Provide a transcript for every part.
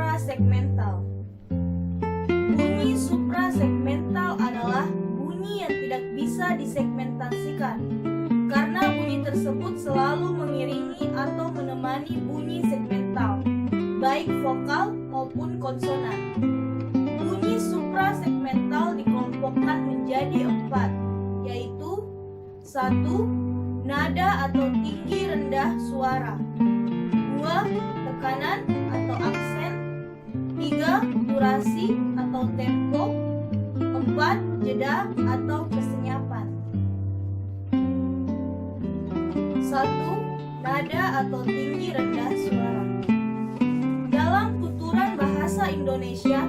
suprasegmental. Bunyi suprasegmental adalah bunyi yang tidak bisa disegmentasikan, karena bunyi tersebut selalu mengiringi atau menemani bunyi segmental, baik vokal maupun konsonan. Bunyi suprasegmental dikelompokkan menjadi 4, yaitu 1. Nada atau tinggi rendah suara. 2. Tekanan atau aksen. 3. Durasi atau tempo. 4. Jeda atau kesenyapan. 1. Nada atau tinggi rendah suara. Dalam tuturan bahasa Indonesia,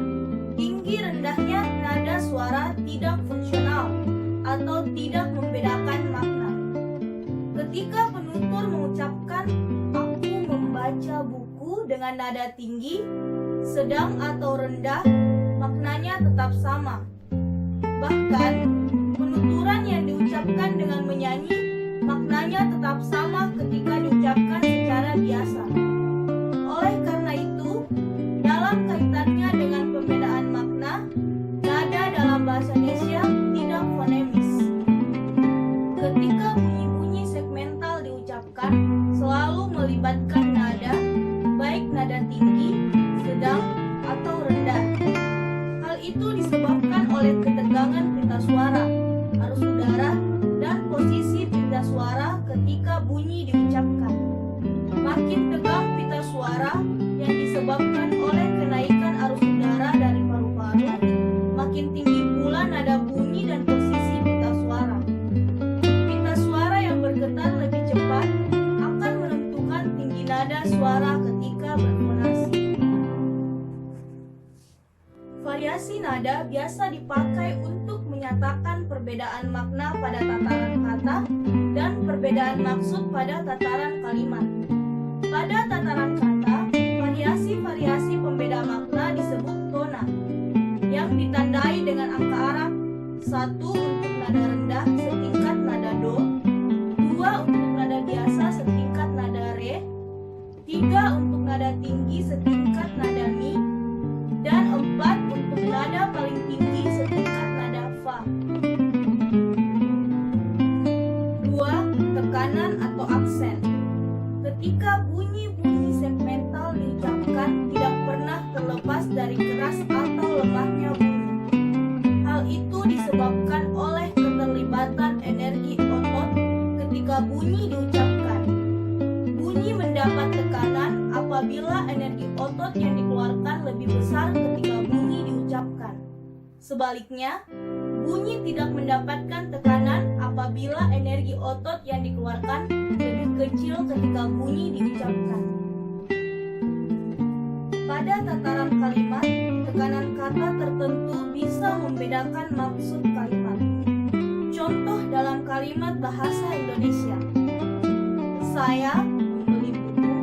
tinggi rendahnya nada suara tidak fungsional atau tidak membedakan makna. Ketika penutur mengucapkan "aku membaca buku" dengan nada tinggi, sedang atau rendah, maknanya tetap sama. Bahkan, penuturan yang diucapkan dengan menyanyi, maknanya tetap sama ketika diucapkan secara biasa. Oleh karena itu, dalam kaitannya dengan pembedaan makna, nada dalam bahasa Indonesia tidak fonemis. Ketika bunyi-bunyi segmental diucapkan, selalu melibatkan nada, baik nada tinggi, sedang, atau rendah. Hal itu disebabkan oleh ketegangan pita suara, arus udara, dan posisi pita suara ketika bunyi diucapkan. Makin tegang pita suara yang disebabkan oleh kenaikan arus udara dari paru-paru, makin tinggi pula nada bunyi dan posisi pita suara. Pita suara yang bergetar lebih cepat akan menentukan tinggi nada suara ketika berfonasi. Variasi nada biasa dipakai untuk menyatakan perbedaan makna pada tataran kata dan perbedaan maksud pada tataran kalimat. Pada tataran kata, variasi-variasi pembeda makna disebut tona, yang ditandai dengan angka Arab. 1 untuk nada rendah setingkat nada do, 2 untuk nada biasa setingkat nada re, 3 untuk nada tinggi setingkat nada mi, dan 4 untuk nada paling tinggi setingkat nada fa. 2. Tekanan atau aksen. Ketika bunyi-bunyi segmental diucapkan, tidak pernah terlepas dari keras atau lemahnya bunyi. Hal itu disebabkan oleh keterlibatan energi otot ketika bunyi diucapkan. Bunyi mendapat tekanan apabila energi otot yang dikeluarkan lebih besar ketika bunyi diucapkan. Sebaliknya, bunyi tidak mendapatkan tekanan apabila energi otot yang dikeluarkan lebih kecil ketika bunyi diucapkan. Pada tataran kalimat, tekanan kata tertentu bisa membedakan maksud kalimat. Contoh dalam kalimat bahasa Indonesia: saya membeli buku.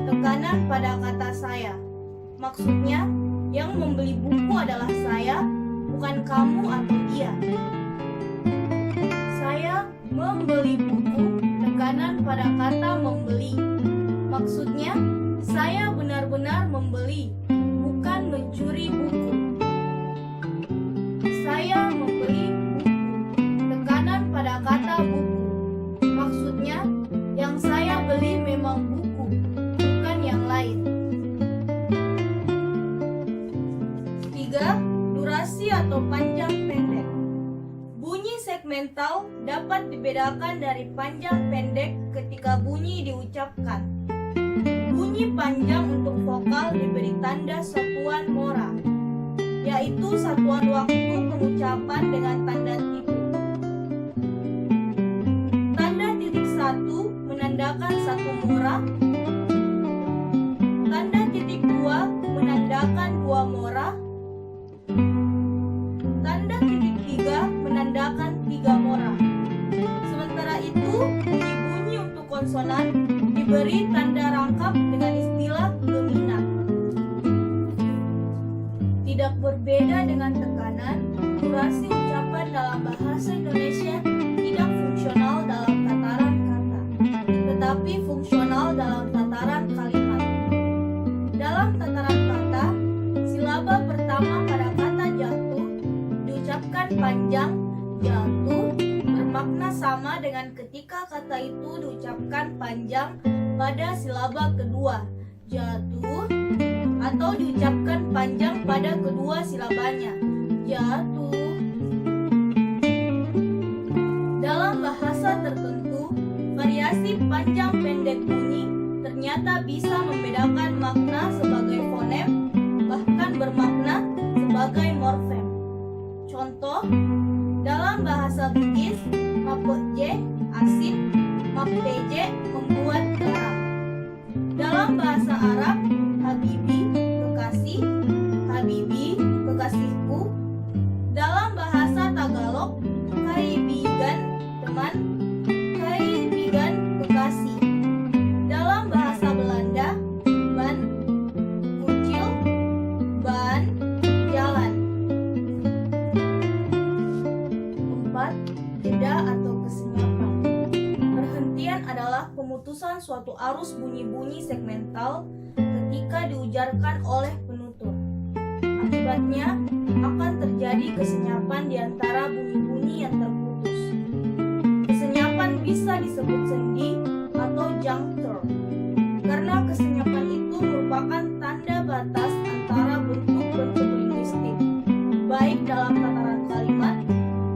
Tekanan pada kata saya, maksudnya yang membeli buku adalah saya, bukan kamu atau dia. Saya membeli buku, tekanan pada kata membeli, maksudnya saya benar-benar membeli, bukan mencuri buku. Saya membeli buku, tekanan pada kata buku, maksudnya yang saya beli memang buku, bukan yang lain. 3. Durasi atau panjang pendek. Bunyi segmental dapat dibedakan dari panjang pendek ketika bunyi diucapkan. Bunyi panjang untuk vokal diberi tanda satuan mora, yaitu satuan waktu pengucapan dengan tanda titik. Tanda titik 1 menandakan 1 mora, tanda titik 2 menandakan 2 mora, tanda titik 3 menandakan 3 mora. Sementara itu, bunyi-bunyi untuk konsonan diberi tanda rangkap dengan istilah dominan. Tidak berbeda dengan tekanan, durasi ucapan dalam bahasa Indonesia tidak fungsional dalam tataran kata, tetapi fungsional dalam tataran kalimat. Dalam tataran kata, Jatuh bermakna sama dengan ketika kata itu diucapkan panjang pada silaba kedua, jatuh, atau diucapkan panjang pada kedua silabanya, jatuh. Dalam bahasa tertentu, variasi panjang pendek bunyi ternyata bisa membedakan makna sebagai fonem, bahkan bermakna sebagai morfem. Contoh, dalam bahasa Bugis, mapej asin, mapj membuat garam. Dalam bahasa Arab, habibi kekasih, habibi kekasihku. Dalam bahasa Tagalog, kaibigan teman, kaibigan kekasih. Dalam bahasa Belanda, ban kucil, ban jalan. 4. Jeda atau kesenyapan. Perhentian adalah pemutusan suatu arus bunyi-bunyi segmental ketika diujarkan oleh penutur. Akibatnya akan terjadi kesenyapan di antara bunyi-bunyi yang terputus. Kesenyapan bisa disebut sendi atau juncture, karena kesenyapan itu merupakan tanda batas antara bentuk-bentuk linguistik, baik dalam tataran kalimat,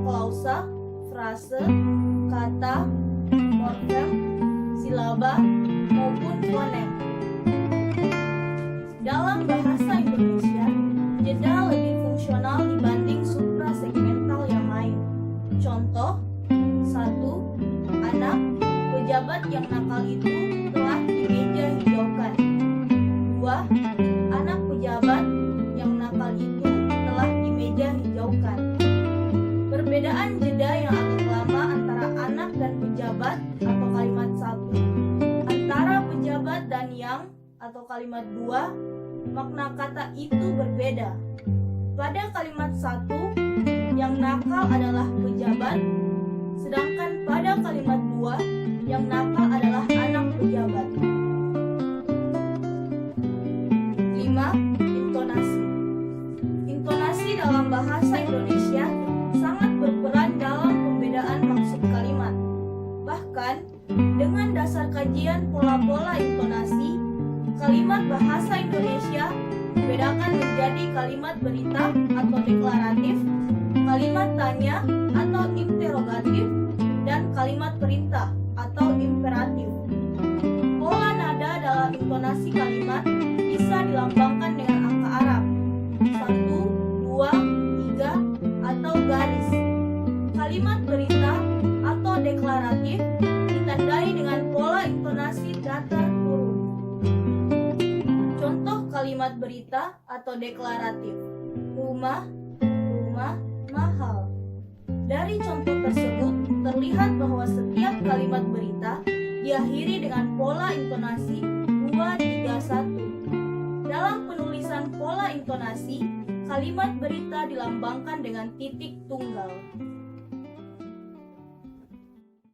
klausa, frase, kata, morfem, silaba, maupun fonem. Dalam bahasa Indonesia, jeda lebih fungsional dibanding suprasegmental yang lain. Contoh, 1. Anak pejabat yang nakal itu telah dimeja hijaukan. 2. Anak pejabat yang nakal itu telah dimeja hijaukan. Perbedaan jeda yang agak lama antara anak dan pejabat atau kalimat 1, antara pejabat dan yang atau kalimat 2, makna kata itu berbeda. Pada kalimat 1, yang nakal adalah pejabat, sedangkan pada kalimat 2, yang nakal adalah anak pejabat. 5. Intonasi. Intonasi dalam bahasa Indonesia sangat berperan dalam pembedaan maksud kalimat. Bahkan, dengan dasar kajian pola-pola intonasi, kalimat bahasa Indonesia dibedakan menjadi kalimat berita atau deklaratif, kalimat tanya atau interrogatif, dan kalimat perintah atau imperatif. Pola nada dalam intonasi kalimat bisa dilambangkan dengan angka Arab 1, 2, 3, atau garis. Kalimat berita atau deklaratif ditandai dengan pola intonasi datar turun. Contoh kalimat berita atau deklaratif: rumah, rumah, mahal. Dari contoh tersebut terlihat bahwa setiap kalimat berita diakhiri dengan pola intonasi 2, 3, 1. Dalam penulisan pola intonasi, kalimat berita dilambangkan dengan titik tunggal.